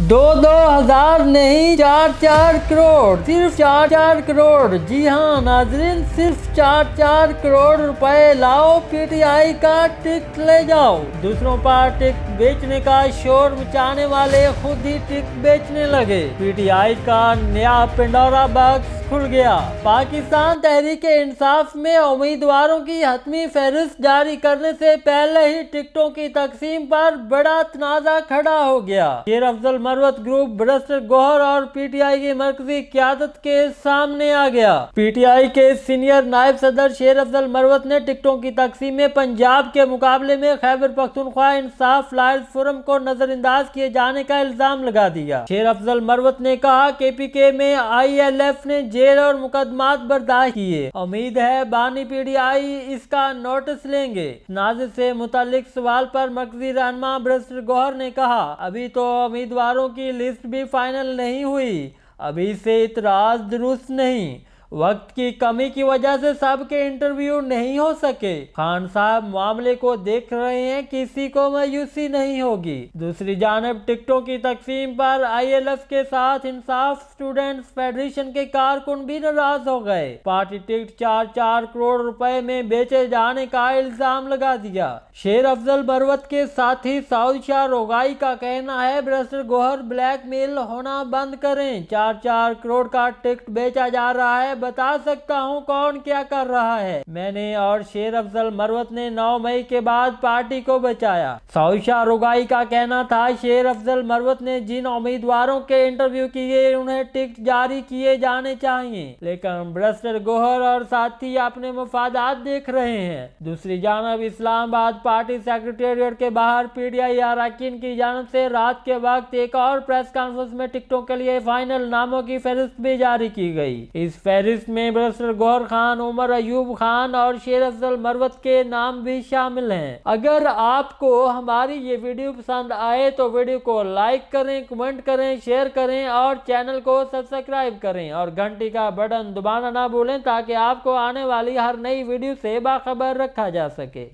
दो हजार नहीं, 4 करोड़, सिर्फ 4 करोड़। जी हाँ नाजरीन, सिर्फ 4 करोड़ रुपए लाओ, पीटीआई का टिकट ले जाओ। दूसरों पर टिकट बेचने का शोर मचाने वाले खुद ही टिकट बेचने लगे। पीटीआई का नया पिंडोरा बॉक्स खुल गया। पाकिस्तान तहरीक-ए-इंसाफ में उम्मीदवारों की हतमी फहरिस्त जारी करने से पहले ही टिकटों की तकसीम पर बड़ा तनाजा खड़ा हो गया। शेर अफजल मरवत ग्रुप बरस्टर गौहर और पीटीआई की मरकजी क़यादत के सामने आ गया। पीटीआई के सीनियर नायब सदर शेर अफजल मरवत ने टिकटों की तकसीम में पंजाब के मुकाबले में खैबर पख्तूनख्वा इंसाफ लायर्स फोरम को नजरअंदाज किए जाने का इल्जाम लगा दिया। शेर अफजल मरवत ने कहा केपीके में ILF ने जेल और मुकदमात बर्दाश्त किए। उम्मीद है बानी पीटीआई इसका नोटिस लेंगे। नाज़िर से मुतालिक सवाल पर मरकजी रहनुमा बरस्टर गौहर ने कहा अभी तो उम्मीदवारों की लिस्ट भी फाइनल नहीं हुई, अभी से इतराज दुरुस्त नहीं। वक्त की कमी की वजह से सबके इंटरव्यू नहीं हो सके। खान साहब मामले को देख रहे हैं, किसी को मायूसी नहीं होगी। दूसरी जानब टिकटों की तकसीम पर ILF के साथ इंसाफ स्टूडेंट्स फेडरेशन के कारकुन भी नाराज हो गए। पार्टी टिकट 4 करोड़ रुपए में बेचे जाने का इल्जाम लगा दिया। शेर अफजल मरवत के साथी साउद शाह रोगाई का कहना है बरस्टर गौहर ब्लैकमेल होना बंद करें। 4 करोड़ का टिकट बेचा जा रहा है, बता सकता हूं कौन क्या कर रहा है। मैंने और शेर अफजल मरवत ने 9 मई के बाद पार्टी को बचाया। साउद शाह रोगाई का कहना था शेर अफजल मरवत ने जिन उम्मीदवारों के इंटरव्यू किए उन्हें टिकट जारी किए जाने चाहिए, लेकिन बरस्टर गौहर और साथी अपने मफादात देख रहे हैं। दूसरी जानब इस्लामाबाद पार्टी सेक्रेटेरिएट के बाहर पीटीआई अरकान की जानब से रात के वक्त एक और प्रेस कॉन्फ्रेंस में टिकटों के लिए फाइनल नामों की फहरिस्त भी जारी की गई। इस फहरिस्त में बरस्टर गौहर खान, उमर अयूब खान और शेर अफजल मरवत के नाम भी शामिल हैं। अगर आपको हमारी ये वीडियो पसंद आए तो वीडियो को लाइक करें, कमेंट करें, शेयर करें और चैनल को सब्सक्राइब करें और घंटी का बटन दबाना ना भूलें ताकि आपको आने वाली हर नई वीडियो से बाखबर रखा जा सके।